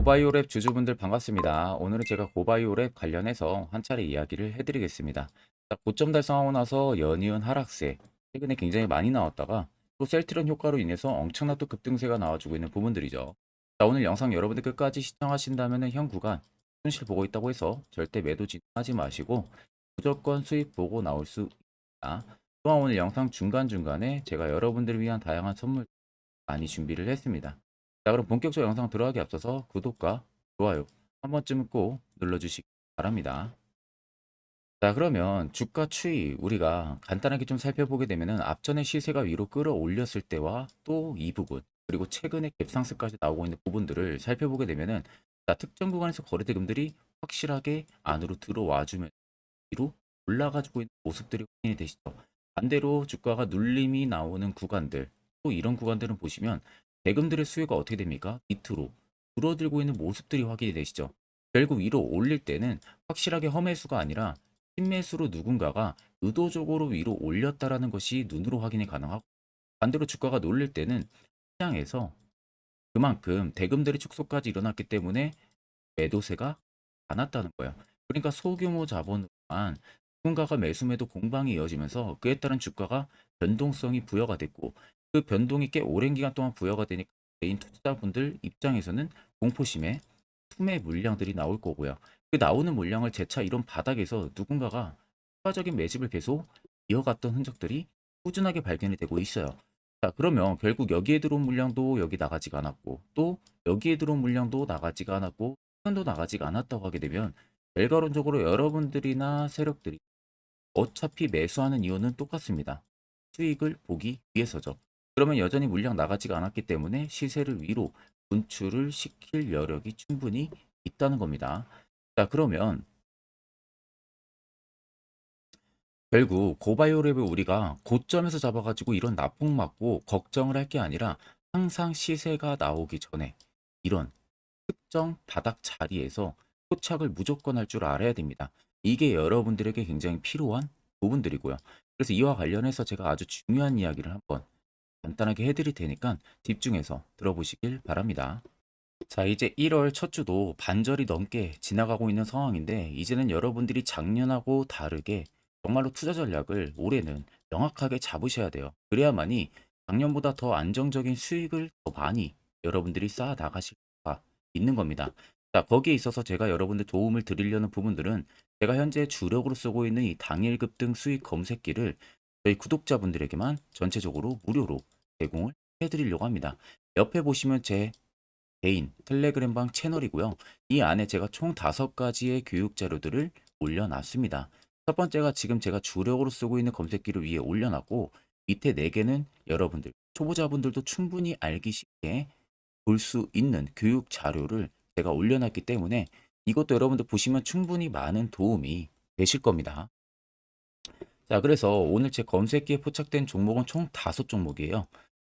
고바이오랩 주주분들 반갑습니다. 오늘은 제가 고바이오랩 관련해서 한 차례 이야기를 해드리겠습니다. 자, 고점 달성하고 나서 연이은 하락세, 최근에 굉장히 많이 나왔다가 또 셀트론 효과로 인해서 엄청난 또 급등세가 나와주고 있는 부분들이죠. 자, 오늘 영상 여러분들 끝까지 시청하신다면 현 구간 손실 보고 있다고 해서 절대 매도 진행하지 마시고 무조건 수익 보고 나올 수 있습니다. 또한 오늘 영상 중간중간에 제가 여러분들을 위한 다양한 선물 많이 준비를 했습니다. 자, 그럼 본격적으로 영상 들어가기 앞서서 구독과 좋아요 한 번쯤은 꼭 눌러주시기 바랍니다. 자, 그러면 주가 추이 우리가 간단하게 좀 살펴보게 되면은 앞전에 시세가 위로 끌어올렸을 때와 또 이 부분 그리고 최근에 갭상승까지 나오고 있는 부분들을 살펴보게 되면은 자, 특정 구간에서 거래대금들이 확실하게 안으로 들어와 주면 위로 올라가지고 있는 모습들이 확인이 되시죠. 반대로 주가가 눌림이 나오는 구간들 또 이런 구간들은 보시면 대금들의 수요가 어떻게 됩니까? 밑으로 줄어들고 있는 모습들이 확인이 되시죠. 결국 위로 올릴 때는 확실하게 험매수가 아니라 신매수로 누군가가 의도적으로 위로 올렸다라는 것이 눈으로 확인이 가능하고 반대로 주가가 놀릴 때는 시장에서 그만큼 대금들의 축소까지 일어났기 때문에 매도세가 많았다는 거예요. 그러니까 소규모 자본으로만 누군가가 매수매도 공방이 이어지면서 그에 따른 주가가 변동성이 부여가 됐고 그 변동이 꽤 오랜 기간 동안 부여가 되니까 개인 투자자분들 입장에서는 공포심에 투매 물량들이 나올 거고요. 그 나오는 물량을 재차 이런 바닥에서 누군가가 추가적인 매집을 계속 이어갔던 흔적들이 꾸준하게 발견이 되고 있어요. 자, 그러면 결국 여기에 들어온 물량도 여기 나가지가 않았고 또 여기에 들어온 물량도 나가지가 않았고 도 나가지가 않았다고 하게 되면 결과론적으로 여러분들이나 세력들이 어차피 매수하는 이유는 똑같습니다. 수익을 보기 위해서죠. 그러면 여전히 물량 나가지가 않았기 때문에 시세를 위로 분출을 시킬 여력이 충분히 있다는 겁니다. 자, 그러면 결국 고바이오랩을 우리가 고점에서 잡아가지고 이런 납폭 맞고 걱정을 할 게 아니라 항상 시세가 나오기 전에 이런 특정 바닥 자리에서 포착을 무조건 할 줄 알아야 됩니다. 이게 여러분들에게 굉장히 필요한 부분들이고요. 그래서 이와 관련해서 제가 아주 중요한 이야기를 한번 간단하게 해드릴 테니까 집중해서 들어보시길 바랍니다. 자, 이제 1월 첫 주도 반절이 넘게 지나가고 있는 상황인데 이제는 여러분들이 작년하고 다르게 정말로 투자 전략을 올해는 명확하게 잡으셔야 돼요. 그래야만이 작년보다 더 안정적인 수익을 더 많이 여러분들이 쌓아 나가실 수가 있는 겁니다. 자, 거기에 있어서 제가 여러분들 도움을 드리려는 부분들은 제가 현재 주력으로 쓰고 있는 이 당일 급등 수익 검색기를 저희 구독자분들에게만 전체적으로 무료로 제공을 해드리려고 합니다. 옆에 보시면 제 개인 텔레그램방 채널이고요. 이 안에 제가 총 5가지의 교육 자료들을 올려놨습니다. 첫 번째가 지금 제가 주력으로 쓰고 있는 검색기를 위에 올려놨고 밑에 4개는 여러분들 초보자분들도 충분히 알기 쉽게 볼 수 있는 교육 자료를 제가 올려놨기 때문에 이것도 여러분들 보시면 충분히 많은 도움이 되실 겁니다. 자, 그래서 오늘 제 검색기에 포착된 종목은 총 5종목이에요.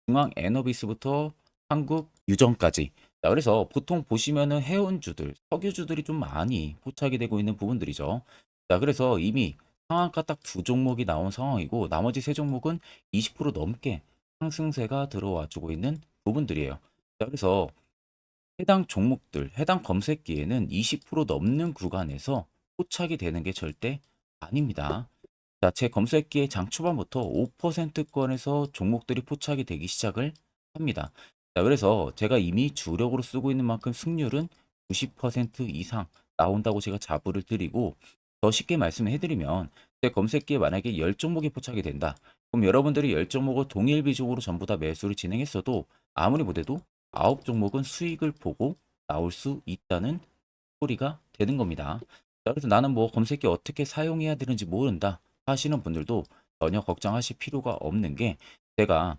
중앙 에너비스부터 한국 유전까지. 자, 그래서 보통 보시면은 해운주들, 석유주들이 좀 많이 포착이 되고 있는 부분들이죠. 자, 그래서 이미 상한가 딱 2종목이 나온 상황이고 나머지 3종목은 20% 넘게 상승세가 들어와 주고 있는 부분들이에요. 자, 그래서 해당 종목들, 해당 검색기에는 20% 넘는 구간에서 포착이 되는 게 절대 아닙니다. 자, 제 검색기에 장 초반부터 5%권에서 종목들이 포착이 되기 시작을 합니다. 자, 그래서 제가 이미 주력으로 쓰고 있는 만큼 승률은 90% 이상 나온다고 제가 자부를 드리고 더 쉽게 말씀해 드리면 제 검색기에 만약에 10종목이 포착이 된다. 그럼 여러분들이 10종목을 동일 비중으로 전부 다 매수를 진행했어도 아무리 못해도 9종목은 수익을 보고 나올 수 있다는 소리가 되는 겁니다. 자, 그래서 나는 뭐 검색기 어떻게 사용해야 되는지 모른다 하시는 분들도 전혀 걱정하실 필요가 없는 게 제가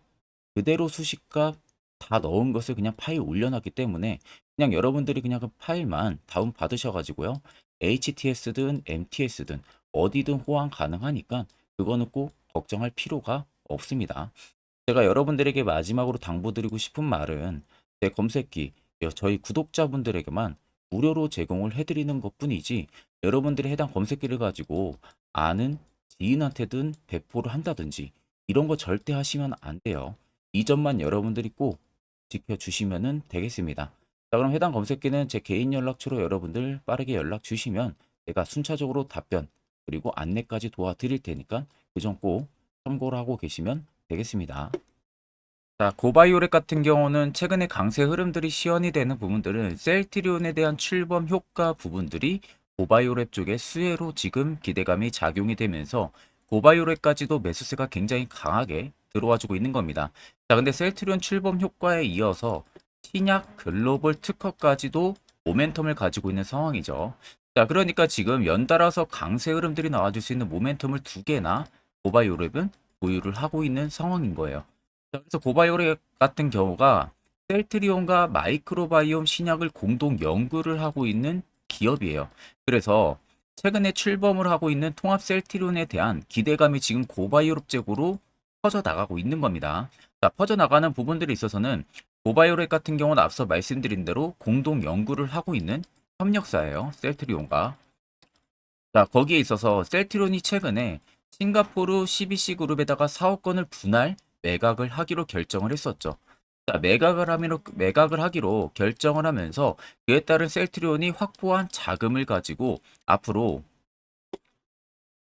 그대로 수식값 다 넣은 것을 그냥 파일 올려놨기 때문에 그냥 여러분들이 그냥 그 파일만 다운 받으셔가지고요. HTS든 MTS든 어디든 호환 가능하니까 그거는 꼭 걱정할 필요가 없습니다. 제가 여러분들에게 마지막으로 당부드리고 싶은 말은 제 검색기 저희 구독자분들에게만 무료로 제공을 해드리는 것뿐이지 여러분들이 해당 검색기를 가지고 아는 지인한테든 배포를 한다든지 이런 거 절대 하시면 안 돼요. 이 점만 여러분들이 꼭 지켜주시면 되겠습니다. 자, 그럼 해당 검색기는 제 개인 연락처로 여러분들 빠르게 연락 주시면 제가 순차적으로 답변 그리고 안내까지 도와드릴 테니까 그 점 꼭 참고를 하고 계시면 되겠습니다. 자, 고바이오렉 같은 경우는 최근에 강세 흐름들이 시연이 되는 부분들은 셀트리온에 대한 출범 효과 부분들이 고바이오렉 쪽의 수혜로 지금 기대감이 작용이 되면서 고바이오렉까지도 매수세가 굉장히 강하게 들어와주고 있는 겁니다. 자, 근데 셀트리온 출범 효과에 이어서 신약 글로벌 특허까지도 모멘텀을 가지고 있는 상황이죠. 자, 그러니까 지금 연달아서 강세 흐름들이 나와줄 수 있는 모멘텀을 두 개나 고바이오렉은 보유를 하고 있는 상황인 거예요. 자, 그래서 고바이오렉 같은 경우가 셀트리온과 마이크로바이옴 신약을 공동 연구를 하고 있는 기업이에요. 그래서 최근에 출범을 하고 있는 통합 셀트리온에 대한 기대감이 지금 고바이오렉 쪽으로 퍼져나가고 있는 겁니다. 자, 퍼져나가는 부분들이 있어서는 고바이오렉 같은 경우는 앞서 말씀드린 대로 공동 연구를 하고 있는 협력사예요. 셀트리온과. 자, 거기에 있어서 셀트리온이 최근에 싱가포르 CBC 그룹에다가 사업 건을 분할 매각을 하기로 결정을 했었죠. 자, 매각을 하기로 결정을 하면서 그에 따른 셀트리온이 확보한 자금을 가지고 앞으로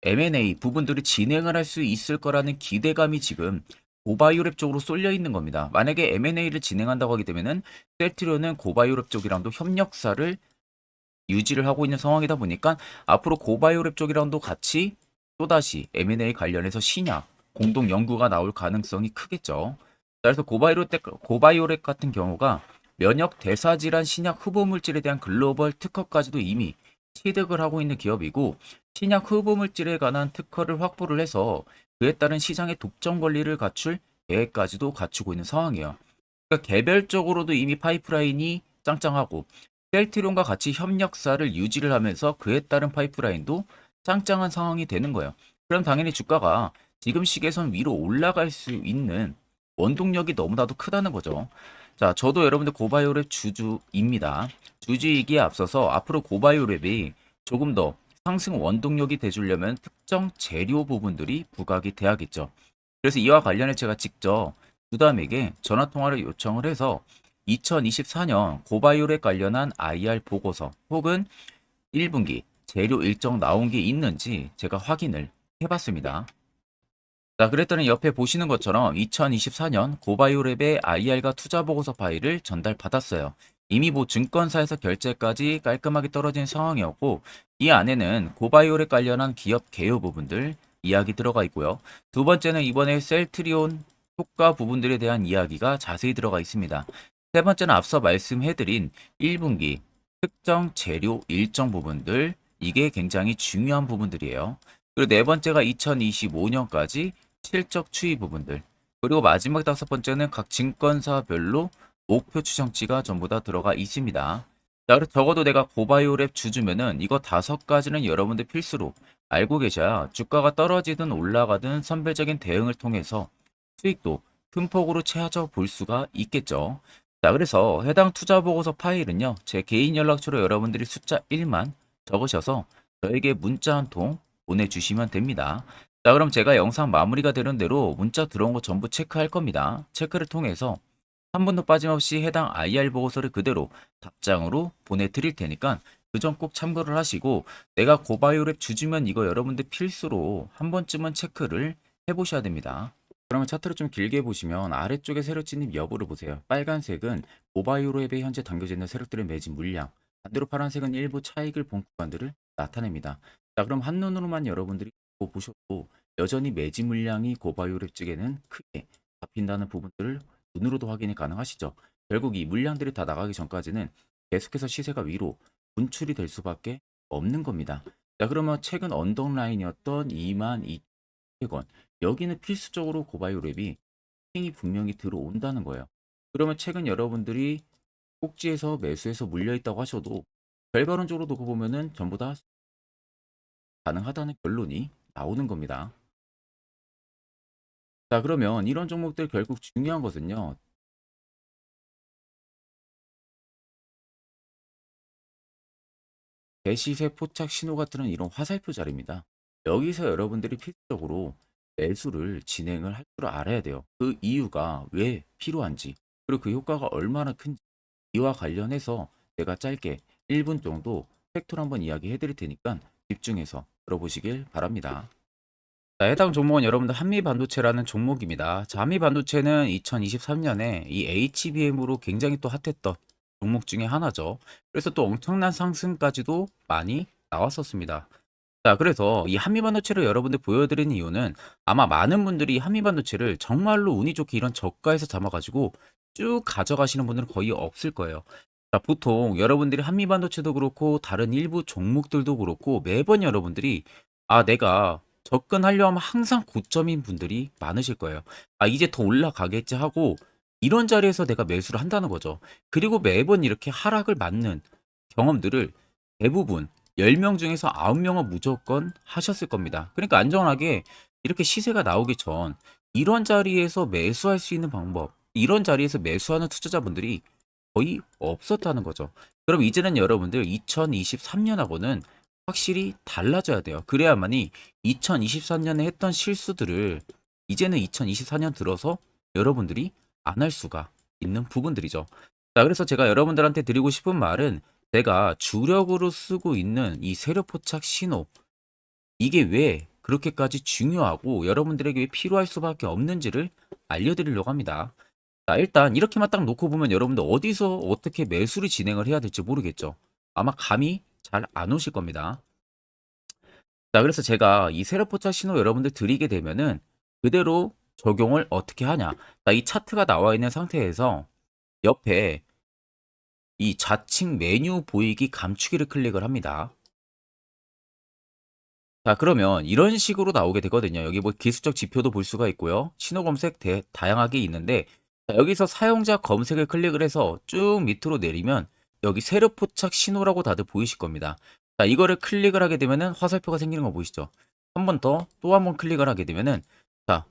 M&A 부분들을 진행을 할 수 있을 거라는 기대감이 지금 고바이오랩 쪽으로 쏠려 있는 겁니다. 만약에 M&A를 진행한다고 하게 되면은 셀트리온은 고바이오랩 쪽이랑도 협력사를 유지를 하고 있는 상황이다 보니까 앞으로 고바이오랩 쪽이랑도 같이 또다시 M&A 관련해서 신약 공동 연구가 나올 가능성이 크겠죠. 그래서 고바이오랩 같은 경우가 면역 대사질환 신약 후보 물질에 대한 글로벌 특허까지도 이미 취득을 하고 있는 기업이고 신약 후보 물질에 관한 특허를 확보를 해서 그에 따른 시장의 독점 권리를 갖출 계획까지도 갖추고 있는 상황이에요. 그러니까 개별적으로도 이미 파이프라인이 짱짱하고 셀트리온과 같이 협력사를 유지를 하면서 그에 따른 파이프라인도 짱짱한 상황이 되는 거예요. 그럼 당연히 주가가 지금 시기에선 위로 올라갈 수 있는 원동력이 너무나도 크다는 거죠. 자, 저도 여러분들 고바이오랩 주주입니다. 주주이기에 앞서서 앞으로 고바이오랩이 조금 더 상승 원동력이 돼주려면 특정 재료 부분들이 부각이 돼야겠죠. 그래서 이와 관련해 제가 직접 주담에게 전화 통화를 요청을 해서 2024년 고바이오랩 관련한 IR 보고서 혹은 1분기 재료 일정 나온 게 있는지 제가 확인을 해봤습니다. 자, 그랬더니 옆에 보시는 것처럼 2024년 고바이오랩의 IR과 투자 보고서 파일을 전달받았어요. 이미 뭐 증권사에서 결제까지 깔끔하게 떨어진 상황이었고 이 안에는 고바이오랩 관련한 기업 개요 부분들 이야기 들어가 있고요. 두 번째는 이번에 셀트리온 효과 부분들에 대한 이야기가 자세히 들어가 있습니다. 세 번째는 앞서 말씀해드린 1분기 특정 재료 일정 부분들 이게 굉장히 중요한 부분들이에요. 그리고 네 번째가 2025년까지 실적 추이 부분들. 그리고 마지막 다섯 번째는 각 증권사별로 목표 추정치가 전부 다 들어가 있습니다. 자, 그래서 적어도 내가 고바이오랩 주주면은 이거 다섯 가지는 여러분들 필수로 알고 계셔야 주가가 떨어지든 올라가든 선별적인 대응을 통해서 수익도 큰 폭으로 채워 볼 수가 있겠죠. 자, 그래서 해당 투자 보고서 파일은요, 제 개인 연락처로 여러분들이 숫자 1만 적으셔서 저에게 문자 한 통 보내주시면 됩니다. 자, 그럼 제가 영상 마무리가 되는 대로 문자 들어온 거 전부 체크할 겁니다. 체크를 통해서 한 번도 빠짐없이 해당 IR 보고서를 그대로 답장으로 보내드릴 테니까 그 점 꼭 참고를 하시고 내가 고바이오랩 주주면 이거 여러분들 필수로 한 번쯤은 체크를 해보셔야 됩니다. 그러면 차트를 좀 길게 보시면 아래쪽에 세력 진입 여부를 보세요. 빨간색은 고바이오랩에 현재 담겨져 있는 세력들의 매집 물량, 반대로 파란색은 일부 차익을 본 구간들을 나타냅니다. 자, 그럼 한눈으로만 여러분들이 보셔도 여전히 매집 물량이 고바이오랩 쪽에는 크게 잡힌다는 부분들을 눈으로도 확인이 가능하시죠. 결국 이 물량들이 다 나가기 전까지는 계속해서 시세가 위로 분출이 될 수밖에 없는 겁니다. 자, 그러면 최근 언덕라인이었던 22,000원 여기는 필수적으로 고바이오랩이 힘이 분명히 들어온다는 거예요. 그러면 최근 여러분들이 꼭지에서 매수해서 물려 있다고 하셔도 결과론적으로 두고 보면은 전부 다 가능하다는 결론이 나오는 겁니다. 자, 그러면 이런 종목들 결국 중요한 것은요. 대시세 포착 신호가 뜨는 이런 화살표 자리입니다. 여기서 여러분들이 필수적으로 매수를 진행을 할 줄 알아야 돼요. 그 이유가 왜 필요한지, 그리고 그 효과가 얼마나 큰지. 이와 관련해서 제가 짧게 1분 정도 팩토를 한번 이야기해 드릴 테니까 집중해서 들어보시길 바랍니다. 자, 해당 종목은 여러분들 한미반도체라는 종목입니다. 자, 한미반도체는 2023년에 이 HBM으로 굉장히 또 핫했던 종목 중에 하나죠. 그래서 또 엄청난 상승까지도 많이 나왔었습니다. 자, 그래서 이 한미반도체를 여러분들 보여드리는 이유는 아마 많은 분들이 한미반도체를 정말로 운이 좋게 이런 저가에서 잡아가지고 쭉 가져가시는 분들은 거의 없을 거예요. 자, 보통 여러분들이 한미반도체도 그렇고 다른 일부 종목들도 그렇고 매번 여러분들이 내가 접근하려 하면 항상 고점인 분들이 많으실 거예요. 이제 더 올라가겠지 하고 이런 자리에서 내가 매수를 한다는 거죠. 그리고 매번 이렇게 하락을 맞는 경험들을 대부분 10명 중에서 9명은 무조건 하셨을 겁니다. 그러니까 안전하게 이렇게 시세가 나오기 전 이런 자리에서 매수할 수 있는 방법, 이런 자리에서 매수하는 투자자분들이 거의 없었다는 거죠. 그럼 이제는 여러분들 2023년하고는 확실히 달라져야 돼요. 그래야만이 2023년에 했던 실수들을 이제는 2024년 들어서 여러분들이 안 할 수가 있는 부분들이죠. 자, 그래서 제가 여러분들한테 드리고 싶은 말은 제가 주력으로 쓰고 있는 이 세력포착 신호, 이게 왜 그렇게까지 중요하고 여러분들에게 왜 필요할 수밖에 없는지를 알려드리려고 합니다. 자, 일단 이렇게만 딱 놓고 보면 여러분들 어디서 어떻게 매수를 진행을 해야 될지 모르겠죠. 아마 감이 잘 안 오실 겁니다. 자, 그래서 제가 이 세력포착 신호 여러분들 드리게 되면은 그대로 적용을 어떻게 하냐. 자, 이 차트가 나와 있는 상태에서 옆에 이 좌측 메뉴 보이기 감추기를 클릭을 합니다. 자, 그러면 이런 식으로 나오게 되거든요. 여기 뭐 기술적 지표도 볼 수가 있고요. 신호 검색 다양하게 있는데 자, 여기서 사용자 검색을 클릭을 해서 쭉 밑으로 내리면 여기 세력 포착 신호라고 다들 보이실 겁니다. 자, 이거를 클릭을 하게 되면은 화살표가 생기는 거 보이시죠? 한 번 더 또 한 번 클릭을 하게 되면은 자,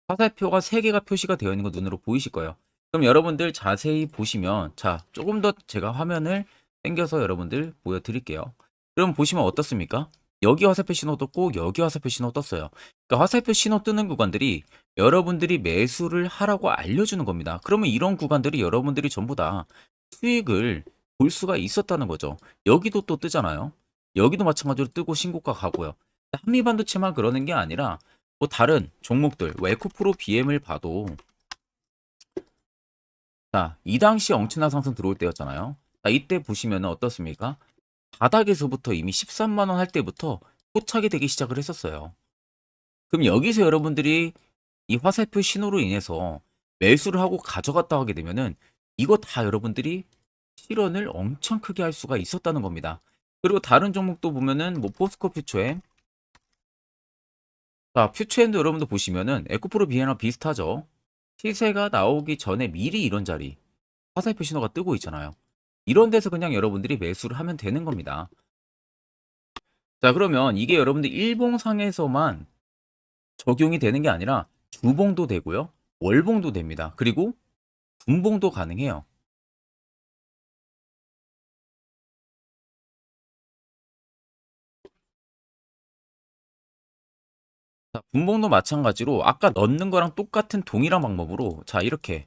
화살표가 3개가 표시가 되어 있는 거 눈으로 보이실 거예요. 그럼 여러분들 자세히 보시면 자, 조금 더 제가 화면을 당겨서 여러분들 보여드릴게요. 그럼 보시면 어떻습니까? 여기 화살표 신호 떴고 여기 화살표 신호 떴어요. 그러니까 화살표 신호 뜨는 구간들이 여러분들이 매수를 하라고 알려주는 겁니다. 그러면 이런 구간들이 여러분들이 전부 다 수익을 볼 수가 있었다는 거죠. 여기도 또 뜨잖아요. 여기도 마찬가지로 뜨고 신고가 가고요. 한미반도체만 그러는 게 아니라 뭐 다른 종목들, 뭐 에코프로 BM을 봐도 자, 이 당시 엄청난 상승 들어올 때였잖아요. 자, 이때 보시면 어떻습니까? 바닥에서부터 이미 13만 원 할 때부터 포착이 되기 시작을 했었어요. 그럼 여기서 여러분들이 이 화살표 신호로 인해서 매수를 하고 가져갔다 하게 되면은 이거 다 여러분들이 실현을 엄청 크게 할 수가 있었다는 겁니다. 그리고 다른 종목도 보면은 뭐 포스코 퓨처엠, 자, 퓨처엠도 여러분들 보시면은 에코프로 비에나 비슷하죠. 시세가 나오기 전에 미리 이런 자리 화살표 신호가 뜨고 있잖아요. 이런 데서 그냥 여러분들이 매수를 하면 되는 겁니다. 자, 그러면 이게 여러분들 일봉상에서만 적용이 되는 게 아니라 주봉도 되고요. 월봉도 됩니다. 그리고 분봉도 가능해요. 자, 분봉도 마찬가지로 아까 넣는 거랑 똑같은 동일한 방법으로 자, 이렇게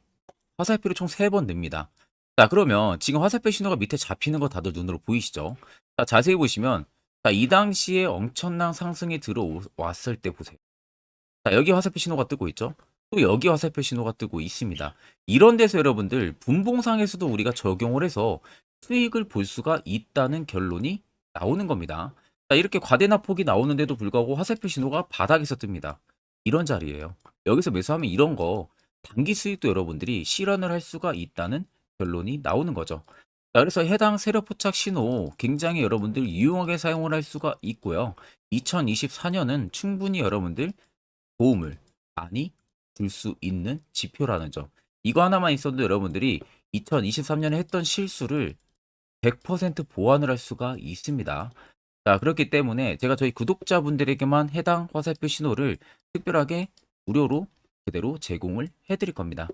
화살표를 총 3번 냅니다. 자, 그러면 지금 화살표 신호가 밑에 잡히는 거 다들 눈으로 보이시죠? 자, 자세히 보시면 자, 이 당시에 엄청난 상승이 들어왔을 때 보세요. 자, 여기 화살표 신호가 뜨고 있죠? 또 여기 화살표 신호가 뜨고 있습니다. 이런 데서 여러분들 분봉상에서도 우리가 적용을 해서 수익을 볼 수가 있다는 결론이 나오는 겁니다. 자, 이렇게 과대납폭이 나오는데도 불구하고 화살표 신호가 바닥에서 뜹니다. 이런 자리예요. 여기서 매수하면 이런 거 단기 수익도 여러분들이 실현을 할 수가 있다는 결론이 나오는 거죠. 자, 그래서 해당 세력 포착 신호 굉장히 여러분들 유용하게 사용을 할 수가 있고요. 2024년은 충분히 여러분들 도움을 많이 줄 수 있는 지표라는 점. 이거 하나만 있어도 여러분들이 2023년에 했던 실수를 100% 보완을 할 수가 있습니다. 자, 그렇기 때문에 제가 저희 구독자분들에게만 해당 화살표 신호를 특별하게 무료로 그대로 제공을 해드릴 겁니다.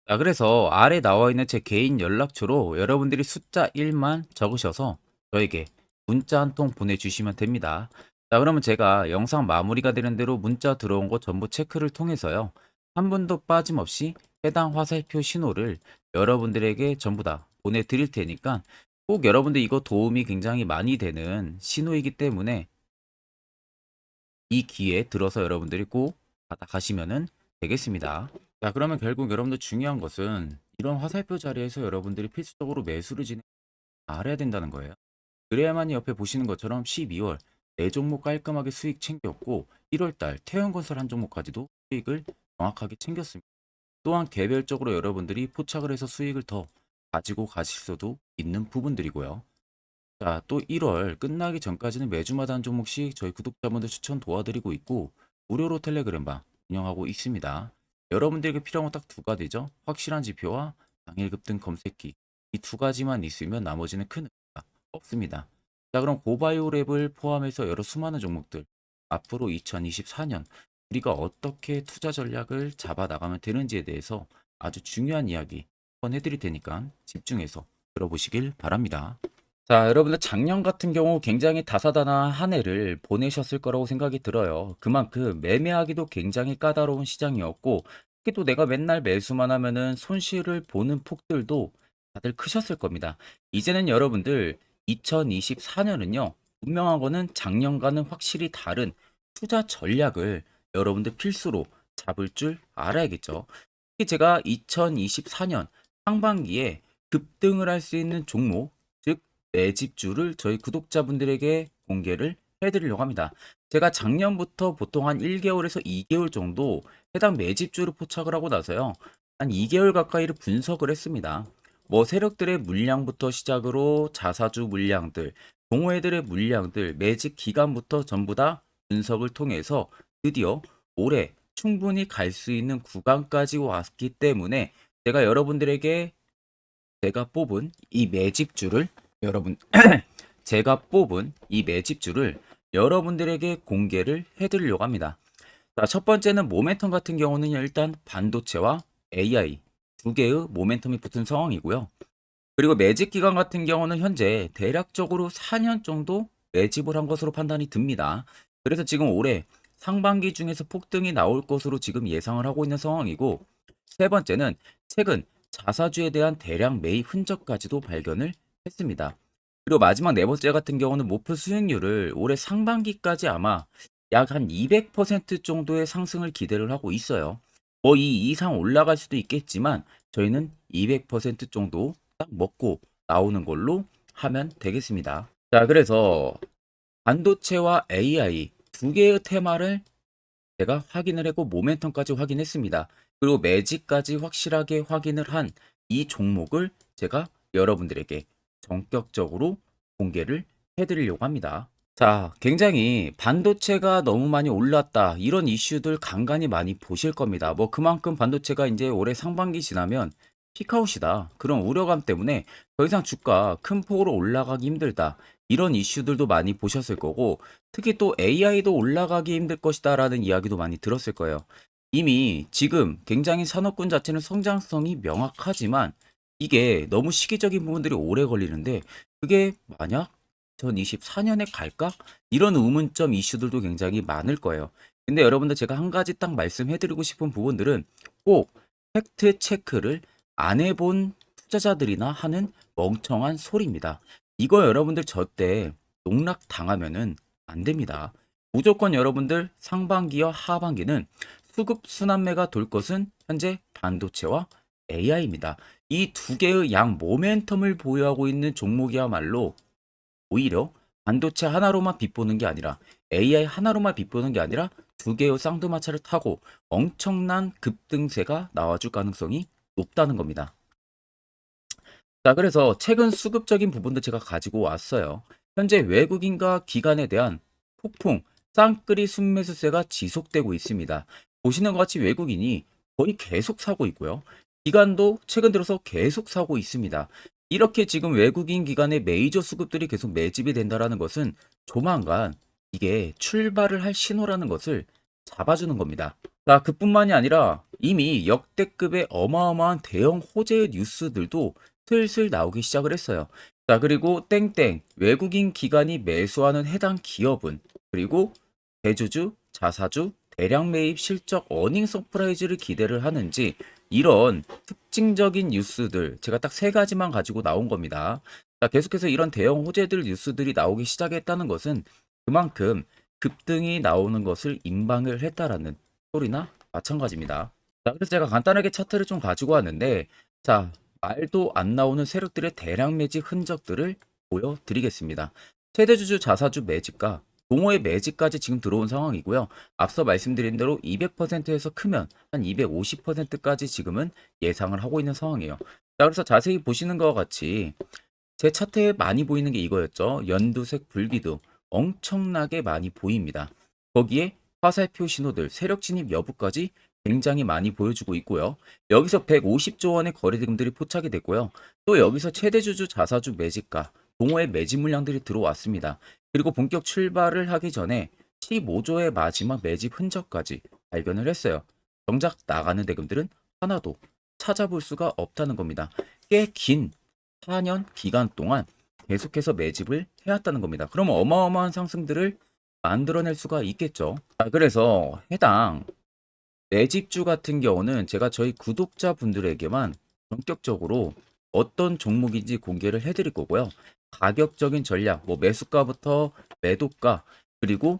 자, 그래서 아래 나와 있는 제 개인 연락처로 여러분들이 숫자 1만 적으셔서 저에게 문자 한 통 보내주시면 됩니다. 자, 그러면 제가 영상 마무리가 되는 대로 문자 들어온 거 전부 체크를 통해서요. 한 분도 빠짐없이 해당 화살표 신호를 여러분들에게 전부 다 보내드릴 테니까 꼭 여러분들 이거 도움이 굉장히 많이 되는 신호이기 때문에 이 기회에 들어서 여러분들이 꼭 받아가시면은 되겠습니다. 자, 그러면 결국 여러분들 중요한 것은 이런 화살표 자리에서 여러분들이 필수적으로 매수를 알아야 된다는 거예요. 그래야만이 옆에 보시는 것처럼 12월 네 종목 깔끔하게 수익 챙겼고 1월달 태형건설 한 종목까지도 수익을 정확하게 챙겼습니다. 또한 개별적으로 여러분들이 포착을 해서 수익을 더 가지고 가실 수도 있는 부분들이고요. 자, 또 1월 끝나기 전까지는 매주마다 한 종목씩 저희 구독자분들 추천 도와드리고 있고 무료로 텔레그램방 운영하고 있습니다. 여러분들에게 필요한 건 딱 두 가지죠. 확실한 지표와 당일 급등 검색기. 이 두 가지만 있으면 나머지는 큰 의미가 없습니다. 자, 그럼 고바이오랩을 포함해서 여러 수많은 종목들 앞으로 2024년 우리가 어떻게 투자 전략을 잡아 나가면 되는지에 대해서 아주 중요한 이야기 한번 해드릴 테니까 집중해서 들어보시길 바랍니다. 자, 여러분들 작년 같은 경우 굉장히 다사다난한 한 해를 보내셨을 거라고 생각이 들어요. 그만큼 매매하기도 굉장히 까다로운 시장이었고, 특히 또 내가 맨날 매수만 하면은 손실을 보는 폭들도 다들 크셨을 겁니다. 이제는 여러분들 2024년은요, 분명한 거는 작년과는 확실히 다른 투자 전략을 여러분들 필수로 잡을 줄 알아야겠죠. 특히 제가 2024년 상반기에 급등을 할 수 있는 종목, 즉 매집주를 저희 구독자분들에게 공개를 해드리려고 합니다. 제가 작년부터 보통 한 1개월에서 2개월 정도 해당 매집주를 포착을 하고 나서요. 한 2개월 가까이를 분석을 했습니다. 뭐 세력들의 물량부터 시작으로 자사주 물량들, 동호회들의 물량들, 매집 기간부터 전부 다 분석을 통해서 드디어 올해 충분히 갈 수 있는 구간까지 왔기 때문에 제가 여러분들에게 제가 뽑은 이 매집주를 여러분 제가 뽑은 이 매집주를 여러분들에게 공개를 해드리려고 합니다. 자, 첫 번째는 모멘텀 같은 경우는 일단 반도체와 AI 두 개의 모멘텀이 붙은 상황이고요. 그리고 매집 기간 같은 경우는 현재 대략적으로 4년 정도 매집을 한 것으로 판단이 듭니다. 그래서 지금 올해 상반기 중에서 폭등이 나올 것으로 지금 예상을 하고 있는 상황이고, 세 번째는 최근 자사주에 대한 대량 매입 흔적까지도 발견을 했습니다. 그리고 마지막 네 번째 같은 경우는 목표 수익률을 올해 상반기까지 아마 약 한 200% 정도의 상승을 기대를 하고 있어요. 뭐 이 이상 올라갈 수도 있겠지만 저희는 200% 정도 딱 먹고 나오는 걸로 하면 되겠습니다. 자, 그래서 반도체와 AI 두 개의 테마를 제가 확인을 했고 모멘텀까지 확인했습니다. 그리고 매직까지 확실하게 확인을 한 이 종목을 제가 여러분들에게 전격적으로 공개를 해드리려고 합니다. 자, 굉장히 반도체가 너무 많이 올랐다. 이런 이슈들 간간히 많이 보실 겁니다. 뭐 그만큼 반도체가 이제 올해 상반기 지나면 피크아웃이다. 그런 우려감 때문에 더 이상 주가 큰 폭으로 올라가기 힘들다. 이런 이슈들도 많이 보셨을 거고, 특히 또 AI도 올라가기 힘들 것이다라는 이야기도 많이 들었을 거예요. 이미 지금 굉장히 산업군 자체는 성장성이 명확하지만 이게 너무 시기적인 부분들이 오래 걸리는데 그게 만약 2024년에 갈까? 이런 의문점 이슈들도 굉장히 많을 거예요. 근데 여러분들 제가 한 가지 딱 말씀해드리고 싶은 부분들은 꼭 팩트 체크를 안 해본 투자자들이나 하는 멍청한 소리입니다. 이거 여러분들 저때 농락 당하면은 안 됩니다. 무조건 여러분들 상반기와 하반기는 수급 순환매가 돌 것은 현재 반도체와 AI입니다. 이 두 개의 양 모멘텀을 보유하고 있는 종목이야말로 오히려 반도체 하나로만 빗보는 게 아니라 AI 하나로만 빗보는 게 아니라 두 개의 쌍두마차를 타고 엄청난 급등세가 나와줄 가능성이 높다는 겁니다. 자, 그래서 최근 수급적인 부분도 제가 가지고 왔어요. 현재 외국인과 기관에 대한 폭풍 쌍끌이 순매수세가 지속되고 있습니다. 보시는 것 같이 외국인이 거의 계속 사고 있고요. 기관도 최근 들어서 계속 사고 있습니다. 이렇게 지금 외국인 기관의 메이저 수급들이 계속 매집이 된다는 것은 조만간 이게 출발을 할 신호라는 것을 잡아주는 겁니다. 자, 그뿐만이 아니라 이미 역대급의 어마어마한 대형 호재의 뉴스들도 슬슬 나오기 시작을 했어요. 자, 그리고 땡땡 외국인 기관이 매수하는 해당 기업은 그리고 대주주, 자사주, 대량 매입 실적 어닝 서프라이즈를 기대를 하는지 이런 특징적인 뉴스들 제가 딱 세 가지만 가지고 나온 겁니다. 자, 계속해서 이런 대형 호재들 뉴스들이 나오기 시작했다는 것은 그만큼 급등이 나오는 것을 임방을 했다라는 소리나 마찬가지입니다. 자, 그래서 제가 간단하게 차트를 좀 가지고 왔는데, 자, 말도 안 나오는 세력들의 대량 매집 흔적들을 보여드리겠습니다. 최대주주 자사주 매집과 동호회 매집까지 지금 들어온 상황이고요. 앞서 말씀드린 대로 200%에서 크면 한 250%까지 지금은 예상을 하고 있는 상황이에요. 자, 그래서 자세히 보시는 것과 같이 제 차트에 많이 보이는 게 이거였죠. 연두색 불기둥 엄청나게 많이 보입니다. 거기에 화살표 신호들, 세력 진입 여부까지 굉장히 많이 보여주고 있고요. 여기서 150조 원의 거래대금들이 포착이 됐고요. 또 여기서 최대주주 자사주 매집가, 동호회 매집 물량들이 들어왔습니다. 그리고 본격 출발을 하기 전에 15조의 마지막 매집 흔적까지 발견을 했어요. 정작 나가는 대금들은 하나도 찾아볼 수가 없다는 겁니다. 꽤 긴 4년 기간 동안 계속해서 매집을 해왔다는 겁니다. 그럼 어마어마한 상승들을 만들어낼 수가 있겠죠. 자, 그래서 해당 매집주 같은 경우는 제가 저희 구독자분들에게만 본격적으로 어떤 종목인지 공개를 해드릴 거고요. 가격적인 전략, 뭐 매수가부터 매도가, 그리고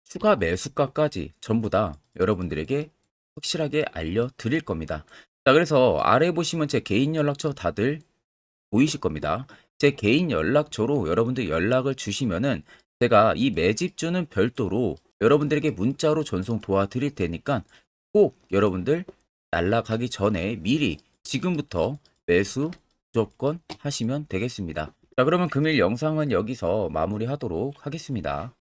추가 매수가까지 전부 다 여러분들에게 확실하게 알려드릴 겁니다. 자, 그래서 아래 보시면 제 개인 연락처 다들 보이실 겁니다. 제 개인 연락처로 여러분들 연락을 주시면은 제가 이 매집주는 별도로 여러분들에게 문자로 전송 도와드릴 테니까 꼭 여러분들 날라가기 전에 미리 지금부터 매수 무조건 하시면 되겠습니다. 자, 그러면 금일 영상은 여기서 마무리하도록 하겠습니다.